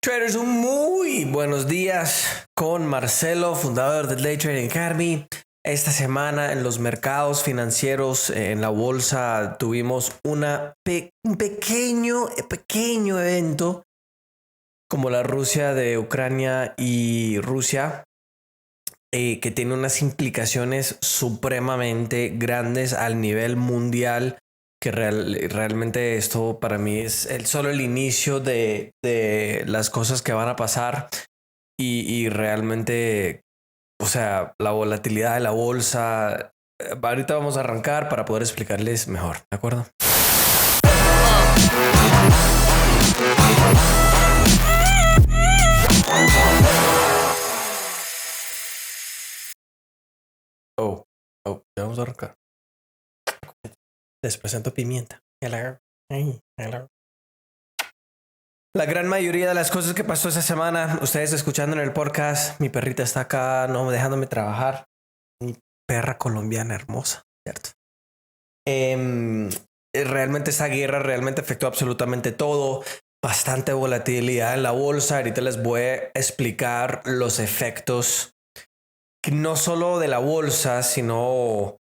Traders, un muy buenos días con Marcelo, fundador de Day Trading Academy. Esta semana en los mercados financieros, en la bolsa, tuvimos un pequeño evento como la Rusia de Ucrania y Rusia, que tiene unas implicaciones supremamente grandes al nivel mundial, que realmente esto para mí es solo el inicio de las cosas que van a pasar y realmente, o sea, la volatilidad de la bolsa. Ahorita vamos a arrancar para poder explicarles mejor, ¿de acuerdo? Ya vamos a arrancar. Les presento pimienta. Hello. Hey, hello. La gran mayoría de las cosas que pasó esa semana, ustedes escuchando en el podcast, mi perrita está acá no dejándome trabajar. Mi perra colombiana hermosa, ¿cierto? Realmente esta guerra realmente afectó absolutamente todo. Bastante volatilidad en la bolsa. Ahorita les voy a explicar los efectos no solo de la bolsa, sino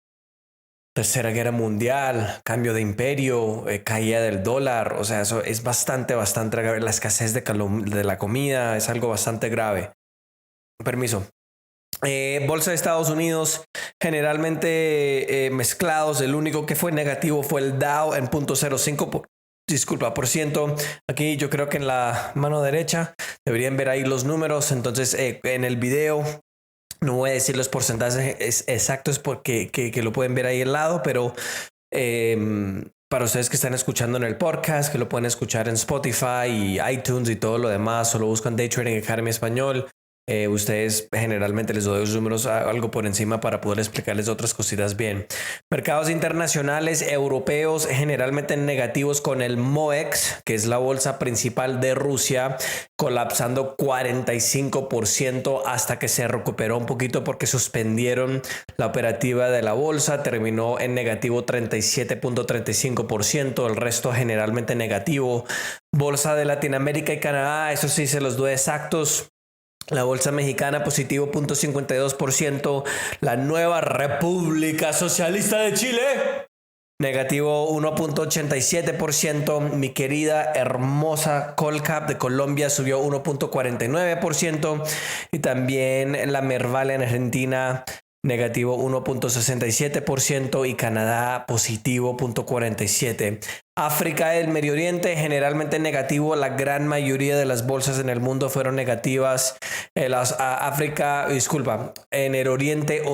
Tercera Guerra Mundial, cambio de imperio, caída del dólar. O sea, eso es bastante grave. La escasez de la comida es algo bastante grave. Permiso. Bolsa de Estados Unidos, generalmente mezclados. El único que fue negativo fue el Dow en 0.05%. Aquí yo creo que en la mano derecha deberían ver ahí los números. Entonces, en el video no voy a decir los porcentajes exactos porque que lo pueden ver ahí al lado, pero para ustedes que están escuchando en el podcast, que lo pueden escuchar en Spotify y iTunes y todo lo demás, solo buscan Day Trading Academy Español. Ustedes generalmente les doy los números algo por encima para poder explicarles otras cositas bien. Mercados internacionales europeos generalmente negativos, con el MOEX, que es la bolsa principal de Rusia, colapsando 45% hasta que se recuperó un poquito porque suspendieron la operativa de la bolsa. Terminó en negativo 37.35%, el resto generalmente negativo. Bolsa de Latinoamérica y Canadá, eso sí se los doy exactos. La bolsa mexicana positivo 0.52%. La Nueva República Socialista de Chile negativo 1.87%. Mi querida hermosa Colcap de Colombia subió 1.49%. Y también la Merval en Argentina negativo 1.67% y Canadá positivo 0.47%. África del Medio Oriente generalmente negativo. La gran mayoría de las bolsas en el mundo fueron negativas. En el Oriente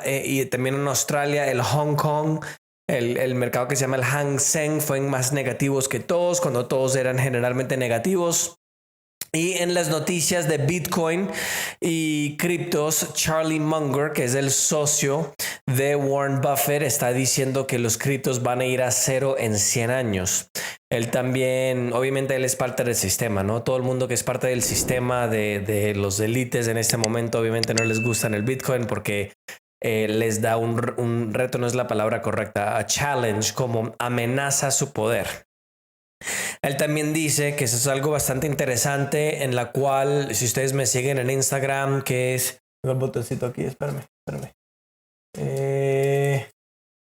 y también en Australia, el Hong Kong, el mercado que se llama el Hang Seng, fueron más negativos que todos, cuando todos eran generalmente negativos. Y en las noticias de Bitcoin y criptos, Charlie Munger, que es el socio de Warren Buffett, está diciendo que los criptos van a ir a cero en 100 años. Él también, obviamente él es parte del sistema, ¿no? Todo el mundo que es parte del sistema de los élites en este momento, obviamente no les gusta el Bitcoin porque les da un reto, no es la palabra correcta, a challenge, como amenaza su poder. Él también dice que eso es algo bastante interesante, en la cual, si ustedes me siguen en Instagram, que es el botoncito aquí, espérame.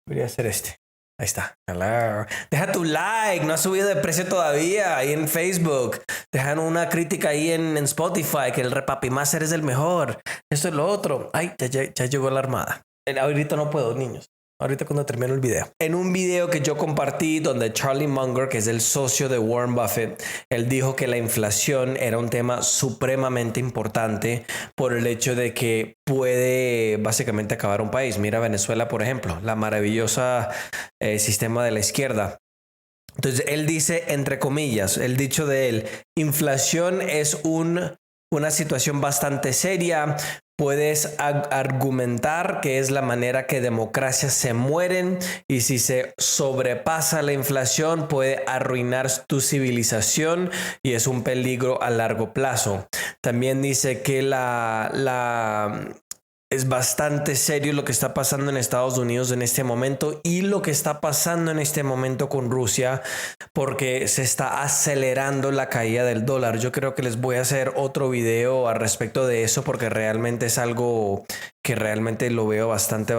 Debería ser este. Ahí está. Hello. Deja tu like, no ha subido de precio todavía ahí en Facebook. Dejan una crítica ahí en Spotify, que el Repapi Master es el mejor. Esto es lo otro. Ay, ya llegó la armada. Ahorita no puedo, niños. Ahorita cuando termino el video. En un video que yo compartí donde Charlie Munger, que es el socio de Warren Buffett, él dijo que la inflación era un tema supremamente importante por el hecho de que puede básicamente acabar un país. Mira Venezuela, por ejemplo, la maravillosa sistema de la izquierda. Entonces él dice, entre comillas, el dicho de él, inflación es una situación bastante seria. Puedes argumentar que es la manera que democracias se mueren, y si se sobrepasa la inflación puede arruinar tu civilización y es un peligro a largo plazo. También dice que Es bastante serio lo que está pasando en Estados Unidos en este momento y lo que está pasando en este momento con Rusia, porque se está acelerando la caída del dólar. Yo creo que les voy a hacer otro video al respecto de eso, porque realmente es algo que realmente lo veo bastante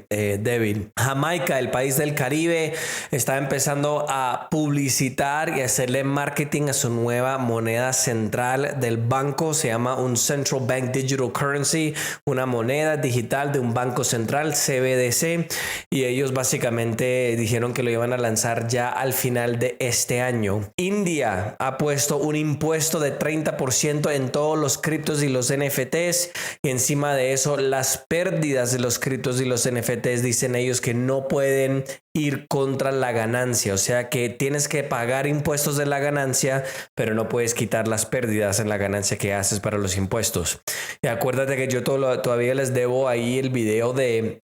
débil. Jamaica, el país del Caribe, está empezando a publicitar y hacerle marketing a su nueva moneda central del banco. Se llama un Central Bank Digital Currency, una moneda digital de un banco central, CBDC, y ellos básicamente dijeron que lo iban a lanzar ya al final de este año. India ha puesto un impuesto de 30% en todos los criptos y los NFTs, y encima de eso las pérdidas de los criptos y los NFTs, dicen ellos que no pueden ir contra la ganancia, o sea que tienes que pagar impuestos de la ganancia, pero no puedes quitar las pérdidas en la ganancia que haces para los impuestos. Y acuérdate que yo todavía les debo ahí el video de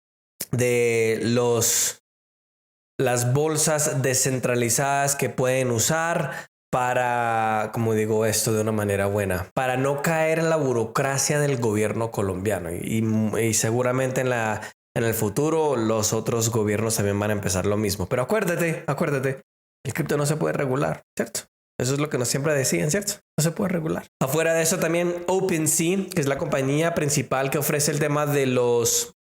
las bolsas descentralizadas que pueden usar para, como digo esto de una manera buena, para no caer en la burocracia del gobierno colombiano, y seguramente en el futuro los otros gobiernos también van a empezar lo mismo. Pero acuérdate, el cripto no se puede regular, ¿cierto? Eso es lo que nos siempre decían, ¿cierto? No se puede regular. Afuera de eso también OpenSea, que es la compañía principal que ofrece el tema de los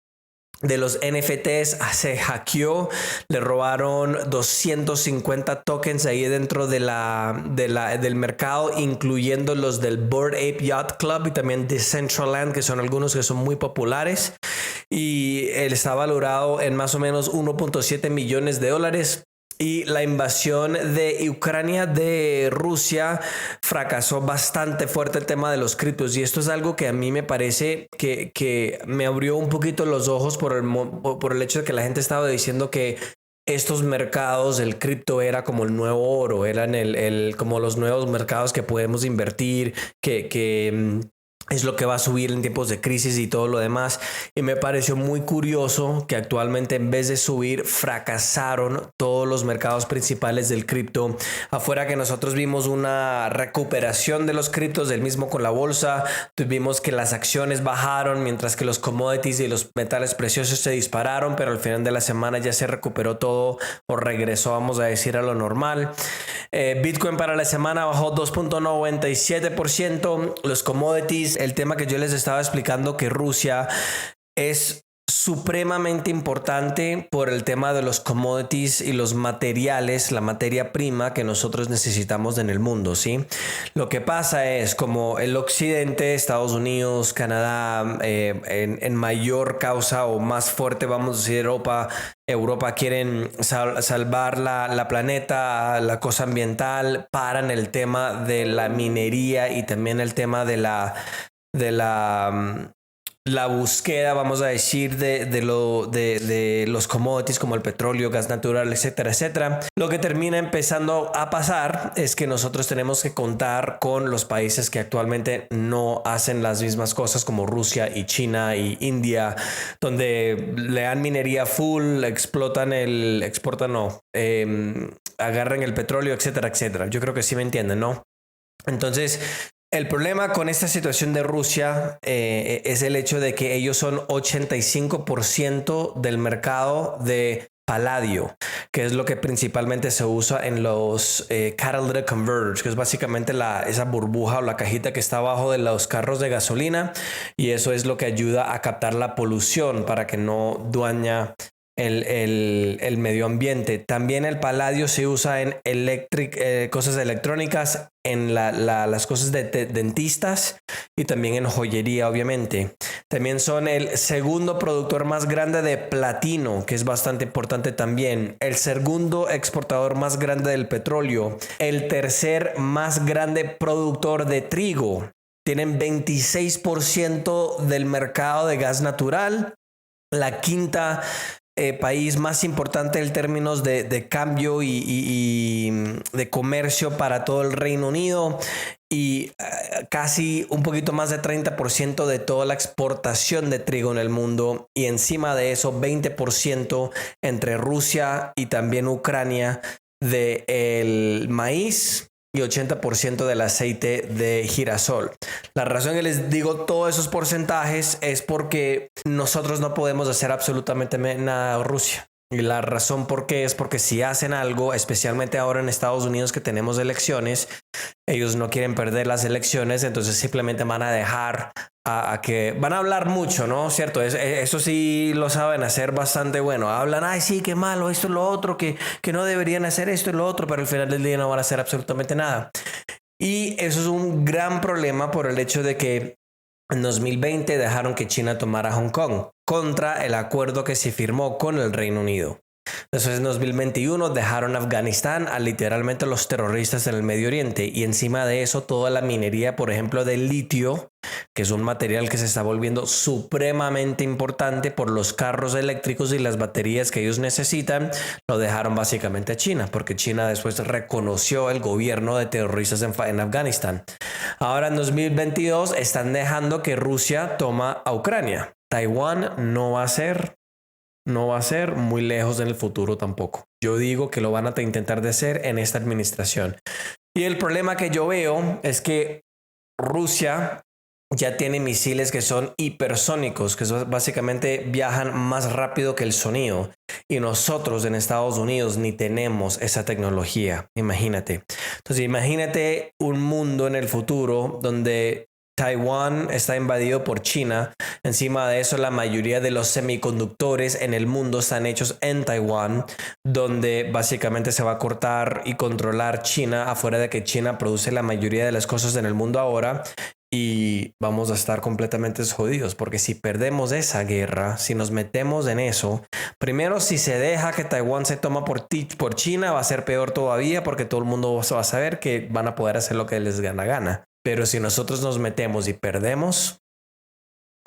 NFTs, se hackeó, le robaron 250 tokens ahí dentro del mercado, incluyendo los del Bored Ape Yacht Club y también Decentraland, que son algunos que son muy populares, y él está valorado en más o menos 1.7 millones de dólares. Y la invasión de Ucrania de Rusia fracasó bastante fuerte el tema de los criptos. Y esto es algo que a mí me parece que me abrió un poquito los ojos por el hecho de que la gente estaba diciendo que estos mercados, el cripto era como el nuevo oro, eran como los nuevos mercados que podemos invertir, que es lo que va a subir en tiempos de crisis y todo lo demás. Y me pareció muy curioso que actualmente, en vez de subir, fracasaron todos los mercados principales del cripto. Afuera que nosotros vimos una recuperación de los criptos, del mismo con la bolsa, tuvimos que las acciones bajaron, mientras que los commodities y los metales preciosos se dispararon, pero al final de la semana ya se recuperó todo, o regresó, vamos a decir, a lo normal. Bitcoin para la semana bajó 2.97%. Los commodities, el tema que yo les estaba explicando, que Rusia es supremamente importante por el tema de los commodities y los materiales, la materia prima que nosotros necesitamos en el mundo, ¿sí? Lo que pasa es, como el occidente, Estados Unidos, Canadá, en mayor causa o más fuerte, vamos a decir, Europa quieren salvar la planeta, la cosa ambiental, paran el tema de la minería y también el tema de la búsqueda, vamos a decir, de los commodities como el petróleo, gas natural, etcétera, etcétera. Lo que termina empezando a pasar es que nosotros tenemos que contar con los países que actualmente no hacen las mismas cosas, como Rusia y China y India, donde le dan minería full, agarran el petróleo, etcétera, etcétera. Yo creo que sí me entienden, ¿no? Entonces, el problema con esta situación de Rusia es el hecho de que ellos son 85% del mercado de paladio, que es lo que principalmente se usa en los catalytic converters, que es básicamente esa burbuja o la cajita que está abajo de los carros de gasolina, y eso es lo que ayuda a captar la polución para que no daña el medio ambiente. También el paladio se usa en cosas electrónicas, en las cosas de dentistas y también en joyería, obviamente. También son el segundo productor más grande de platino, que es bastante importante también. El segundo exportador más grande del petróleo. El tercer más grande productor de trigo. Tienen 26% del mercado de gas natural. La quinta país más importante en términos de cambio y de comercio para todo el Reino Unido, y casi un poquito más de 30% de toda la exportación de trigo en el mundo, y encima de eso 20% entre Rusia y también Ucrania del maíz y 80% del aceite de girasol. La razón que les digo todos esos porcentajes es porque nosotros no podemos hacer absolutamente nada a Rusia. Y la razón por qué es porque si hacen algo, especialmente ahora en Estados Unidos que tenemos elecciones, ellos no quieren perder las elecciones, entonces simplemente van a dejar a que van a hablar mucho, ¿no? Cierto, eso sí lo saben hacer bastante bueno. Hablan, ay, sí, qué malo, esto, lo otro, que no deberían hacer esto y lo otro, pero al final del día no van a hacer absolutamente nada. Y eso es un gran problema por el hecho de que en 2020 dejaron que China tomara Hong Kong contra el acuerdo que se firmó con el Reino Unido. Después en 2021 dejaron Afganistán a literalmente los terroristas en el Medio Oriente y encima de eso toda la minería, por ejemplo, del litio, que es un material que se está volviendo supremamente importante por los carros eléctricos y las baterías que ellos necesitan, lo dejaron básicamente a China, porque China después reconoció el gobierno de terroristas en Afganistán. Ahora en 2022 están dejando que Rusia toma a Ucrania. Taiwán no va a ser muy lejos en el futuro tampoco. Yo digo que lo van a intentar de hacer en esta administración. Y el problema que yo veo es que Rusia ya tiene misiles que son hipersónicos, que básicamente viajan más rápido que el sonido. Y nosotros en Estados Unidos ni tenemos esa tecnología. Imagínate. Entonces imagínate un mundo en el futuro donde Taiwán está invadido por China. Encima de eso, la mayoría de los semiconductores en el mundo están hechos en Taiwán, donde básicamente se va a cortar y controlar China, afuera de que China produce la mayoría de las cosas en el mundo ahora. Y vamos a estar completamente jodidos, porque si perdemos esa guerra, si nos metemos en eso, primero si se deja que Taiwán se toma por China, va a ser peor todavía, porque todo el mundo va a saber que van a poder hacer lo que les gana gana. Pero si nosotros nos metemos y perdemos,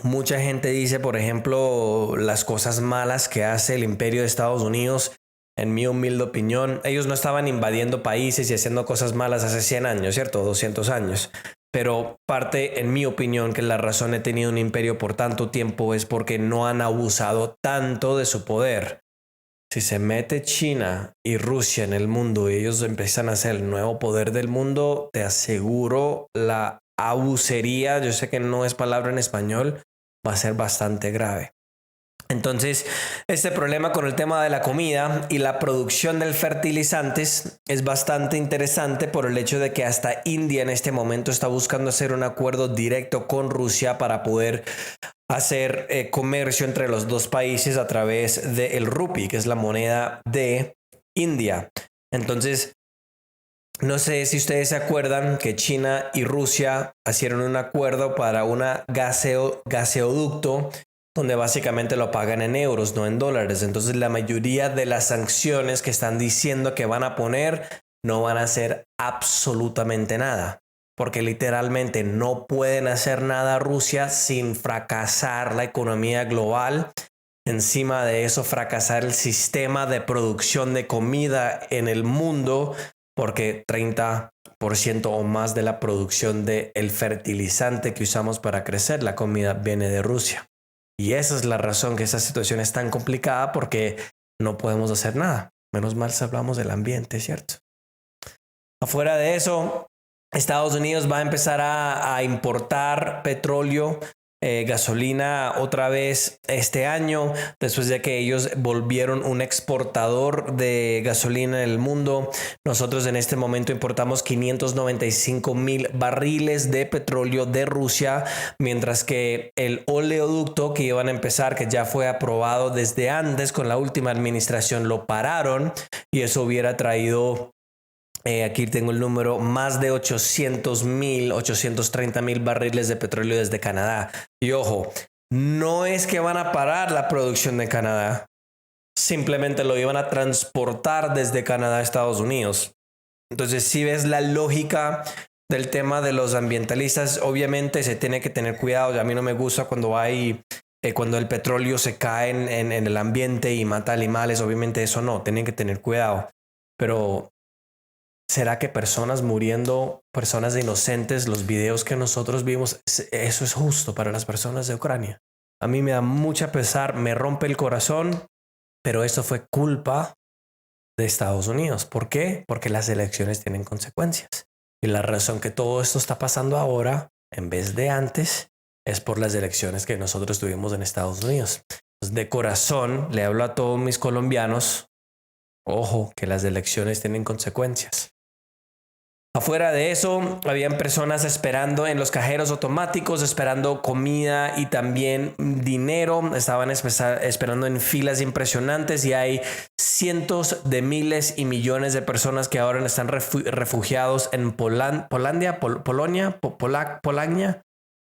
mucha gente dice, por ejemplo, las cosas malas que hace el imperio de Estados Unidos. En mi humilde opinión, ellos no estaban invadiendo países y haciendo cosas malas hace 100 años, ¿cierto? 200 años. Pero parte, en mi opinión, que la razón he tenido un imperio por tanto tiempo es porque no han abusado tanto de su poder. Si se mete China y Rusia en el mundo y ellos empiezan a ser el nuevo poder del mundo, te aseguro la abusería, yo sé que no es palabra en español, va a ser bastante grave. Entonces, este problema con el tema de la comida y la producción de fertilizantes es bastante interesante por el hecho de que hasta India en este momento está buscando hacer un acuerdo directo con Rusia para poder hacer comercio entre los dos países a través del rupee, que es la moneda de India. Entonces, no sé si ustedes se acuerdan que China y Rusia hicieron un acuerdo para una gaseoducto donde básicamente lo pagan en euros, no en dólares. Entonces la mayoría de las sanciones que están diciendo que van a poner no van a hacer absolutamente nada. Porque literalmente no pueden hacer nada a Rusia sin fracasar la economía global. Encima de eso, fracasar el sistema de producción de comida en el mundo, porque 30% o más de la producción del fertilizante que usamos para crecer la comida viene de Rusia. Y esa es la razón que esa situación es tan complicada, porque no podemos hacer nada. Menos mal si hablamos del ambiente, ¿cierto? Afuera de eso, Estados Unidos va a empezar a importar petróleo, gasolina otra vez este año, después de que ellos volvieron un exportador de gasolina en el mundo. Nosotros en este momento importamos 595,000 barriles de petróleo de Rusia, mientras que el oleoducto que iban a empezar, que ya fue aprobado desde antes con la última administración, lo pararon, y eso hubiera traído... aquí tengo el número, más de 830,000 barriles de petróleo desde Canadá. Y ojo, no es que van a parar la producción de Canadá, simplemente lo iban a transportar desde Canadá a Estados Unidos. Entonces, si ves la lógica del tema de los ambientalistas, obviamente se tiene que tener cuidado. A mí no me gusta cuando cuando el petróleo se cae en el ambiente y mata animales. Obviamente eso no, tienen que tener cuidado. Pero ¿será que personas muriendo, personas inocentes, los videos que nosotros vimos, eso es justo para las personas de Ucrania? A mí me da mucha pesar, me rompe el corazón, pero eso fue culpa de Estados Unidos. ¿Por qué? Porque las elecciones tienen consecuencias. Y la razón que todo esto está pasando ahora, en vez de antes, es por las elecciones que nosotros tuvimos en Estados Unidos. Entonces, de corazón, le hablo a todos mis colombianos, ojo, que las elecciones tienen consecuencias. Afuera de eso, habían personas esperando en los cajeros automáticos, esperando comida y también dinero. Estaban esperando en filas impresionantes y hay cientos de miles y millones de personas que ahora están refugiados en Polonia.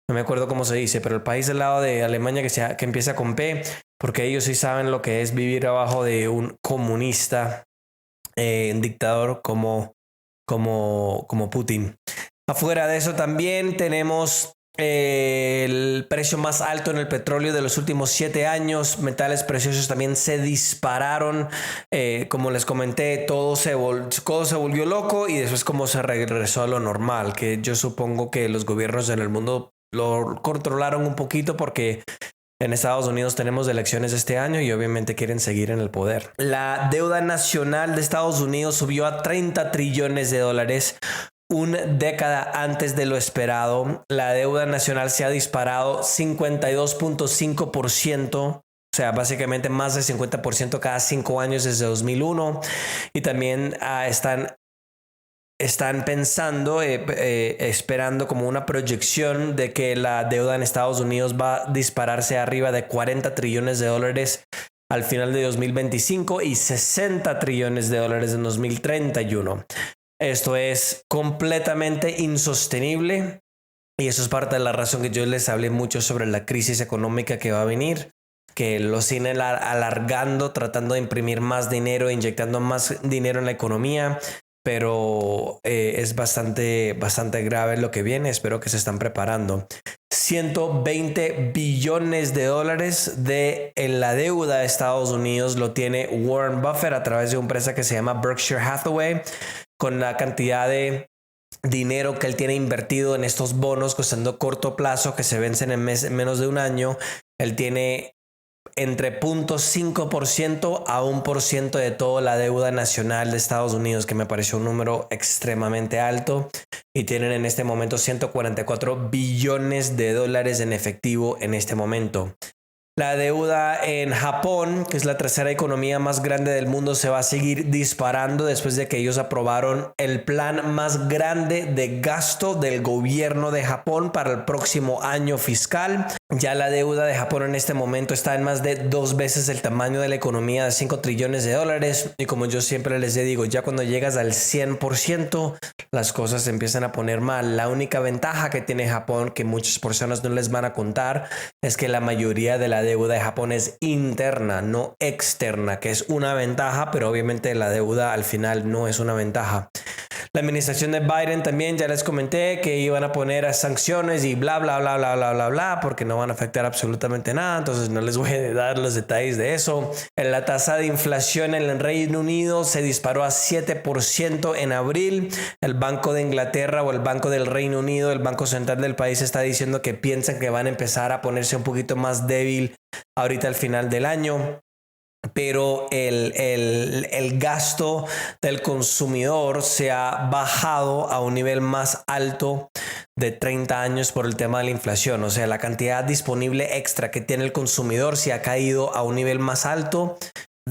No me acuerdo cómo se dice, pero el país al lado de Alemania que empieza con P, porque ellos sí saben lo que es vivir abajo de un comunista, un dictador como Putin. Afuera de eso también tenemos el precio más alto en el petróleo de los últimos 7 años. Metales preciosos también se dispararon. Como les comenté, todo se volvió loco y después como se regresó a lo normal, que yo supongo que los gobiernos en el mundo lo controlaron un poquito porque en Estados Unidos tenemos elecciones este año y obviamente quieren seguir en el poder. La deuda nacional de Estados Unidos subió a 30 trillones de dólares, una década antes de lo esperado. La deuda nacional se ha disparado 52.5%. O sea, básicamente más del 50% cada 5 años desde 2001. Y también están pensando, esperando como una proyección de que la deuda en Estados Unidos va a dispararse arriba de 40 trillones de dólares al final de 2025 y 60 trillones de dólares en 2031. Esto es completamente insostenible y eso es parte de la razón que yo les hablé mucho sobre la crisis económica que va a venir, que lo siguen alargando, tratando de imprimir más dinero, inyectando más dinero en la economía. Pero es bastante grave lo que viene. Espero que se están preparando. 120 billones de dólares en la deuda de Estados Unidos lo tiene Warren Buffett a través de una empresa que se llama Berkshire Hathaway, con la cantidad de dinero que él tiene invertido en estos bonos costando corto plazo que se vencen en menos de un año. Él tiene entre 0.5% a 1% de toda la deuda nacional de Estados Unidos, que me pareció un número extremadamente alto, y tienen en este momento 144 billones de dólares en efectivo en este momento. La deuda en Japón, que es la tercera economía más grande del mundo, se va a seguir disparando después de que ellos aprobaron el plan más grande de gasto del gobierno de Japón para el próximo año fiscal. Ya la deuda de Japón en este momento está en más de 2 veces el tamaño de la economía de 5 trillones de dólares. Y como yo siempre les digo, ya cuando llegas al 100%, las cosas se empiezan a poner mal. La única ventaja que tiene Japón, que muchas personas no les van a contar, es que la mayoría de la deuda de Japón es interna, no externa, que es una ventaja, pero obviamente la deuda al final no es una ventaja. La administración de Biden también ya les comenté que iban a poner sanciones y bla, bla, bla, bla, bla, bla, bla, porque no van a afectar absolutamente nada. Entonces no les voy a dar los detalles de eso. La tasa de inflación en el Reino Unido se disparó a 7% en abril. El Banco de Inglaterra o el Banco del Reino Unido, el Banco Central del país, está diciendo que piensan que van a empezar a ponerse un poquito más débil ahorita al final del año. Pero el gasto del consumidor se ha bajado a un nivel más alto de 30 años por el tema de la inflación. O sea, la cantidad disponible extra que tiene el consumidor se ha caído a un nivel más alto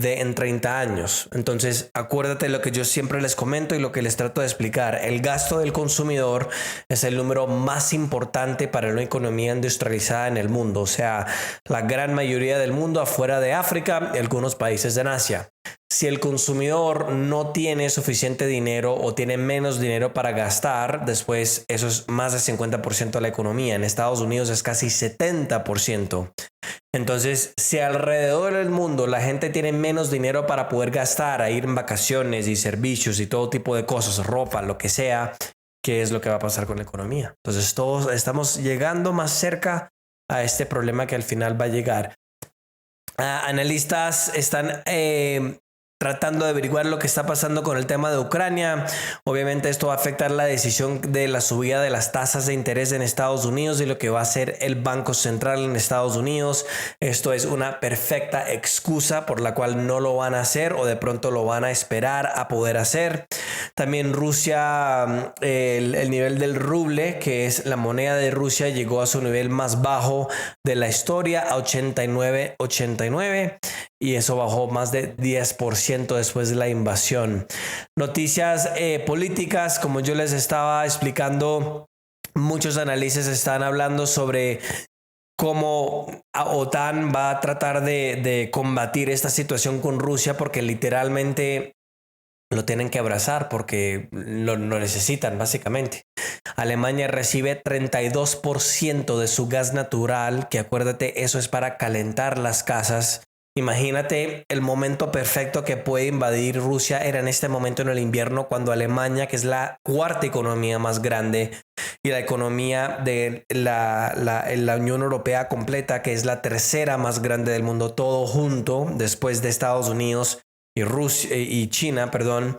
en 30 años. Entonces, acuérdate lo que yo siempre les comento y lo que les trato de explicar. El gasto del consumidor es el número más importante para una economía industrializada en el mundo. O sea, la gran mayoría del mundo afuera de África y algunos países en Asia. Si el consumidor no tiene suficiente dinero o tiene menos dinero para gastar, después eso es más del 50% de la economía. En Estados Unidos es casi 70%. Entonces, si alrededor del mundo la gente tiene menos dinero para poder gastar, a ir en vacaciones y servicios y todo tipo de cosas, ropa, lo que sea, ¿qué es lo que va a pasar con la economía? Entonces, todos estamos llegando más cerca a este problema que al final va a llegar. Analistas están tratando de averiguar lo que está pasando con el tema de Ucrania. Obviamente esto va a afectar la decisión de la subida de las tasas de interés en Estados Unidos y lo que va a hacer el Banco Central en Estados Unidos. Esto es una perfecta excusa por la cual no lo van a hacer o de pronto lo van a esperar a poder hacer. También Rusia, el nivel del ruble, que es la moneda de Rusia, llegó a su nivel más bajo de la historia, a 89.89, y eso bajó más de 10% después de la invasión. Noticias políticas, como yo les estaba explicando, muchos análisis están hablando sobre cómo OTAN va a tratar de combatir esta situación con Rusia, porque literalmente lo tienen que abrazar porque lo necesitan básicamente. Alemania recibe 32% de su gas natural, que acuérdate, eso es para calentar las casas. Imagínate el momento perfecto que puede invadir Rusia era en este momento en el invierno, cuando Alemania, que es la cuarta economía más grande, y la economía de la Unión Europea completa, que es la tercera más grande del mundo, todo junto, después de Estados Unidos y Rusia y China, perdón,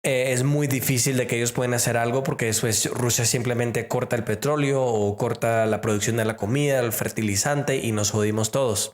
es muy difícil de que ellos puedan hacer algo, porque después Rusia simplemente corta el petróleo o corta la producción de la comida, el fertilizante, y nos jodimos todos.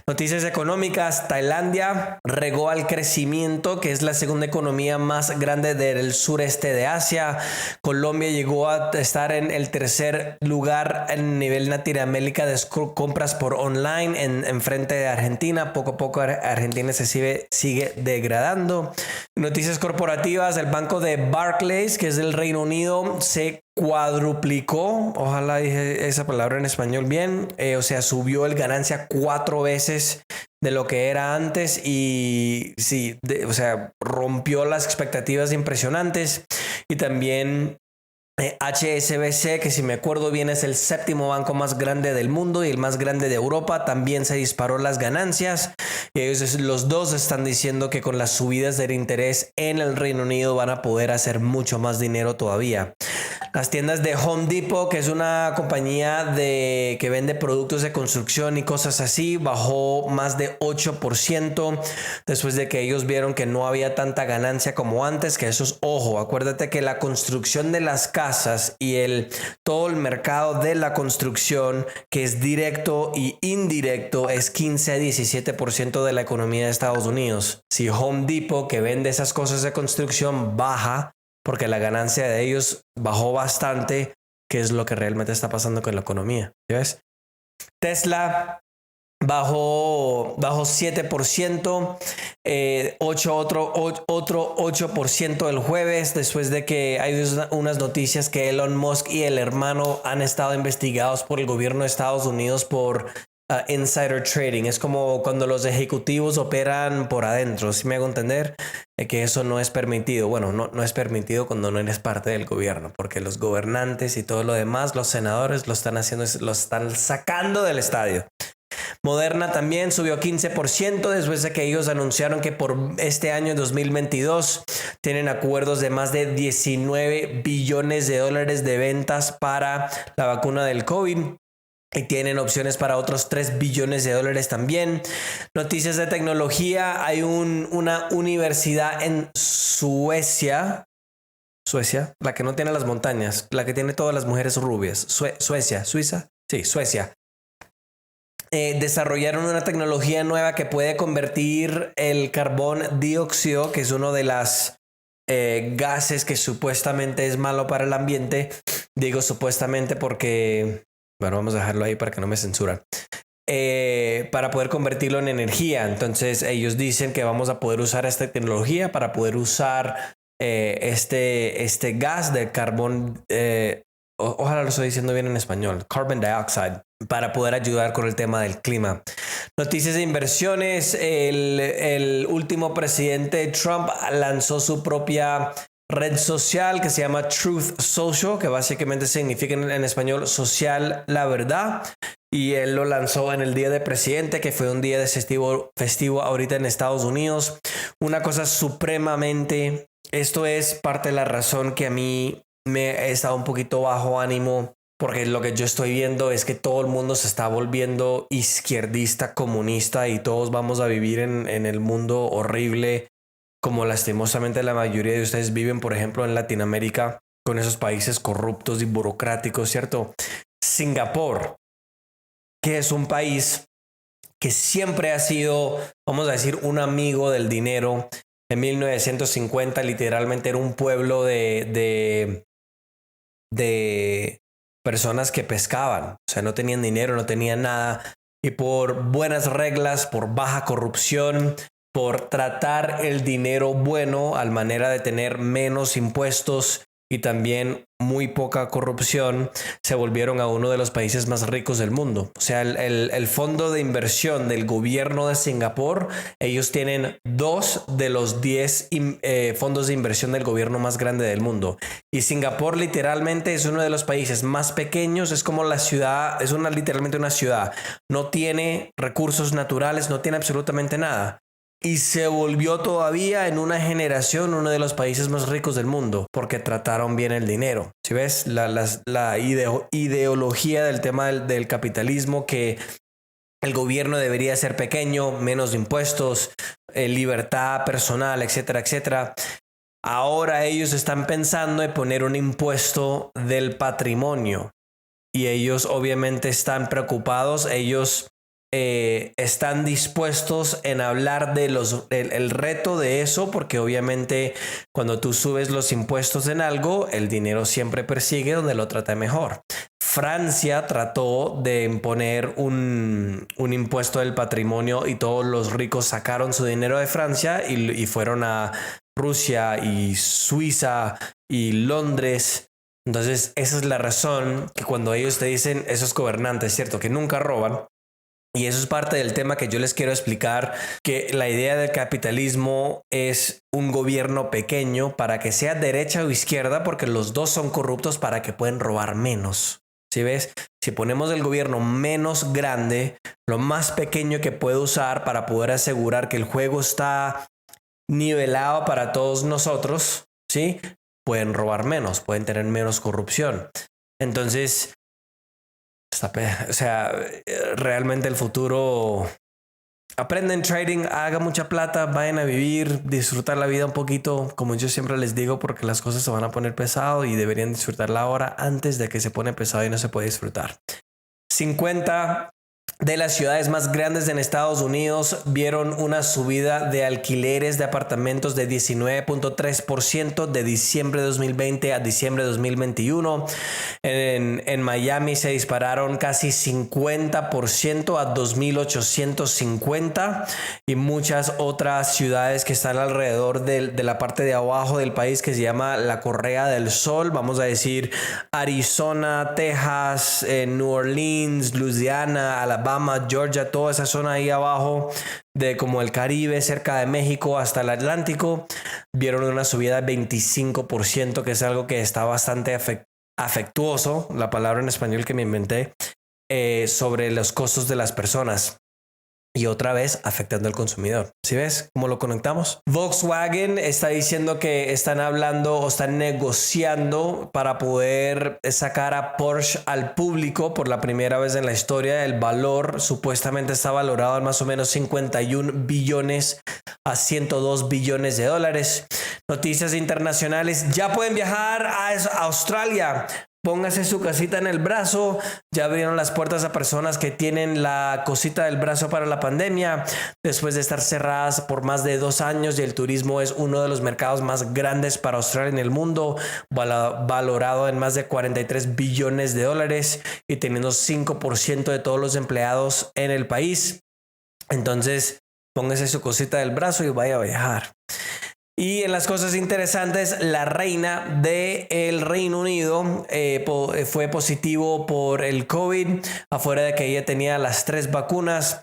Noticias económicas: Tailandia regó al crecimiento, que es la segunda economía más grande del sureste de Asia. Colombia llegó a estar en el tercer lugar en nivel Latinoamérica de compras por online en frente de Argentina. Poco a poco Argentina sigue degradando. Noticias corporativas: el banco de Barclays, que es del Reino Unido, se cuadruplicó, ojalá dije esa palabra en español bien, o sea, subió el ganancia 4 veces de lo que era antes, y sí, o sea, rompió las expectativas impresionantes. Y también HSBC, que si me acuerdo bien es el séptimo banco más grande del mundo y el más grande de Europa, también se disparó las ganancias. Y ellos, los dos, están diciendo que con las subidas del interés en el Reino Unido van a poder hacer mucho más dinero todavía. Las tiendas de Home Depot, que es una compañía que vende productos de construcción y cosas así, bajó más de 8% después de que ellos vieron que no había tanta ganancia como antes. Que eso es, ojo, acuérdate que la construcción de las casas y todo el mercado de la construcción, que es directo y indirecto, es 15 a 17% de la economía de Estados Unidos. Si Home Depot, que vende esas cosas de construcción, baja porque la ganancia de ellos bajó bastante, ¿qué es lo que realmente está pasando con la economía? ¿Ves? Tesla bajó 7%, otro 8% el jueves, después de que hay unas noticias que Elon Musk y el hermano han estado investigados por el gobierno de Estados Unidos por insider trading. Es como cuando los ejecutivos operan por adentro, ¿sí me hago entender? Que eso no es permitido. Bueno, no es permitido cuando no eres parte del gobierno, porque los gobernantes y todo lo demás, los senadores lo están haciendo, lo están sacando del estadio. Moderna también subió 15% después de que ellos anunciaron que por este año 2022 tienen acuerdos de más de 19 billones de dólares de ventas para la vacuna del COVID. Y tienen opciones para otros 3 billones de dólares también. Noticias de tecnología: hay una universidad en Suecia, la que no tiene las montañas, la que tiene todas las mujeres rubias. Suecia. Desarrollaron una tecnología nueva que puede convertir el carbón dióxido, que es uno de las gases que supuestamente es malo para el ambiente. Digo supuestamente porque, bueno, vamos a dejarlo ahí para que no me censuran. Para poder convertirlo en energía. Entonces ellos dicen que vamos a poder usar esta tecnología para poder usar este gas de carbón, ojalá lo estoy diciendo bien en español, carbon dioxide, para poder ayudar con el tema del clima. Noticias de inversiones: el último presidente Trump lanzó su propia red social que se llama Truth Social, que básicamente significa en español social la verdad, y él lo lanzó en el día de presidente, que fue un día de festivo ahorita en Estados Unidos. Una cosa supremamente, esto es parte de la razón que a mí me he estado un poquito bajo ánimo, porque lo que yo estoy viendo es que todo el mundo se está volviendo izquierdista, comunista, y todos vamos a vivir en el mundo horrible como lastimosamente la mayoría de ustedes viven, por ejemplo, en Latinoamérica, con esos países corruptos y burocráticos, ¿cierto? Singapur, que es un país que siempre ha sido, vamos a decir, un amigo del dinero. En 1950 literalmente era un pueblo de personas que pescaban, o sea, no tenían dinero, no tenían nada, y por buenas reglas, por baja corrupción, por tratar el dinero bueno al manera de tener menos impuestos y también muy poca corrupción, se volvieron a uno de los países más ricos del mundo. O sea, el fondo de inversión del gobierno de Singapur, ellos tienen 2 de los 10 fondos de inversión del gobierno más grande del mundo. Y Singapur literalmente es uno de los países más pequeños, es como la ciudad, es literalmente una ciudad. No tiene recursos naturales, no tiene absolutamente nada. Y se volvió todavía en una generación uno de los países más ricos del mundo porque trataron bien el dinero. Si ves la ideología del tema del capitalismo, que el gobierno debería ser pequeño, menos impuestos, libertad personal, etcétera, etcétera. Ahora ellos están pensando en poner un impuesto del patrimonio y ellos obviamente están preocupados. Ellos están dispuestos en hablar de el reto de eso, porque obviamente cuando tú subes los impuestos en algo, el dinero siempre persigue donde lo trata mejor. Francia trató de imponer un impuesto del patrimonio y todos los ricos sacaron su dinero de Francia y fueron a Rusia y Suiza y Londres. Entonces esa es la razón que cuando ellos te dicen, esos gobernantes, cierto, que nunca roban. Y eso es parte del tema que yo les quiero explicar, que la idea del capitalismo es un gobierno pequeño para que sea derecha o izquierda, porque los dos son corruptos para que puedan robar menos. ¿Sí ves? Si ponemos el gobierno menos grande, lo más pequeño que puede usar para poder asegurar que el juego está nivelado para todos nosotros, ¿sí? Pueden robar menos, pueden tener menos corrupción. Entonces, o sea, realmente el futuro, aprenden trading, haga mucha plata, vayan a vivir, disfrutar la vida un poquito, como yo siempre les digo, porque las cosas se van a poner pesado y deberían disfrutarla ahora antes de que se pone pesado y no se puede disfrutar. 50 de las ciudades más grandes en Estados Unidos vieron una subida de alquileres de apartamentos de 19.3% de diciembre de 2020 a diciembre de 2021. En Miami se dispararon casi 50% a 2.850 y muchas otras ciudades que están alrededor de la parte de abajo del país, que se llama la Correa del Sol, vamos a decir Arizona, Texas, New Orleans, Louisiana, Alabama, Georgia, toda esa zona ahí abajo de como el Caribe, cerca de México hasta el Atlántico, vieron una subida de 25%, que es algo que está bastante afectuoso, la palabra en español que me inventé, sobre los costos de las personas. Y otra vez afectando al consumidor. ¿Sí ves cómo lo conectamos? Volkswagen está diciendo que están hablando o están negociando para poder sacar a Porsche al público por la primera vez en la historia. El valor supuestamente está valorado en más o menos 51 billones a 102 billones de dólares. Noticias internacionales. Ya pueden viajar a Australia. Póngase su casita en el brazo. Ya abrieron las puertas a personas que tienen la cosita del brazo para la pandemia, después de estar cerradas por más de 2 años, y el turismo es uno de los mercados más grandes para Australia en el mundo, valorado en más de 43 billones de dólares y teniendo 5% de todos los empleados en el país. Entonces, póngase su cosita del brazo y vaya a viajar. Y en las cosas interesantes, la reina del Reino Unido fue positivo por el COVID, afuera de que ella tenía las 3 vacunas.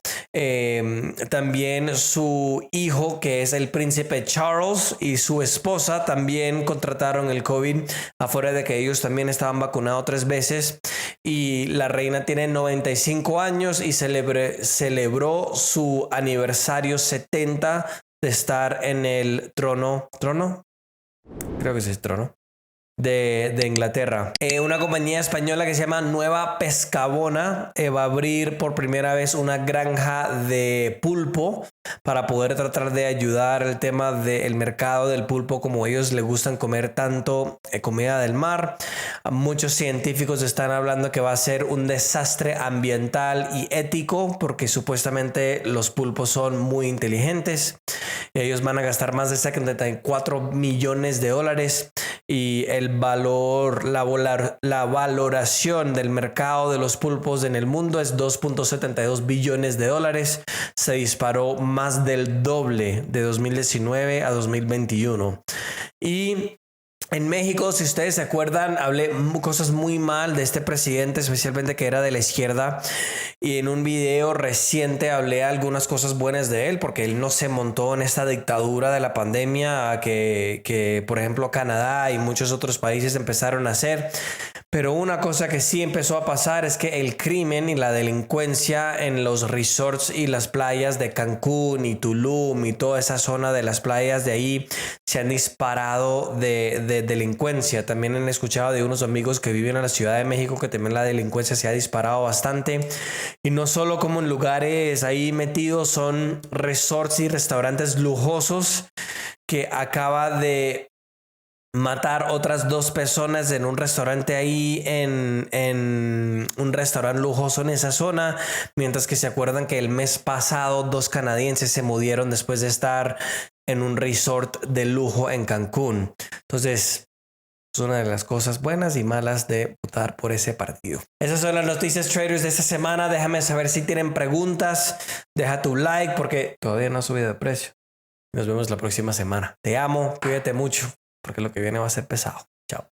También su hijo, que es el príncipe Charles, y su esposa también contrataron el COVID, afuera de que ellos también estaban vacunados 3 veces. Y la reina tiene 95 años y celebró su aniversario 70 de estar en el trono, creo que es el trono de Inglaterra. Una compañía española que se llama Nueva Pescabona va a abrir por primera vez una granja de pulpo para poder tratar de ayudar el tema del mercado del pulpo, como ellos les gustan comer tanto comida del mar. Muchos científicos están hablando que va a ser un desastre ambiental y ético porque supuestamente los pulpos son muy inteligentes. Ellos van a gastar más de 74 millones de dólares y el valor, la valoración del mercado de los pulpos en el mundo es 2.72 billones de dólares. Se disparó más del doble de 2019 a 2021. Y en México, si ustedes se acuerdan, hablé cosas muy mal de este presidente, especialmente que era de la izquierda. Y en un video reciente hablé algunas cosas buenas de él, porque él no se montó en esta dictadura de la pandemia que por ejemplo, Canadá y muchos otros países empezaron a hacer. Pero una cosa que sí empezó a pasar es que el crimen y la delincuencia en los resorts y las playas de Cancún y Tulum y toda esa zona de las playas de ahí se han disparado de delincuencia. También han escuchado de unos amigos que viven en la Ciudad de México que también la delincuencia se ha disparado bastante. Y no solo como en lugares ahí metidos, son resorts y restaurantes lujosos que acaba de matar otras 2 personas en un restaurante ahí, en un restaurante lujoso en esa zona, mientras que se acuerdan que el mes pasado 2 canadienses se murieron después de estar en un resort de lujo en Cancún. Entonces, es una de las cosas buenas y malas de votar por ese partido. Esas son las noticias traders de esta semana. Déjame saber si tienen preguntas. Deja tu like porque todavía no ha subido de precio. Nos vemos la próxima semana. Te amo, cuídate mucho, porque lo que viene va a ser pesado. Chao.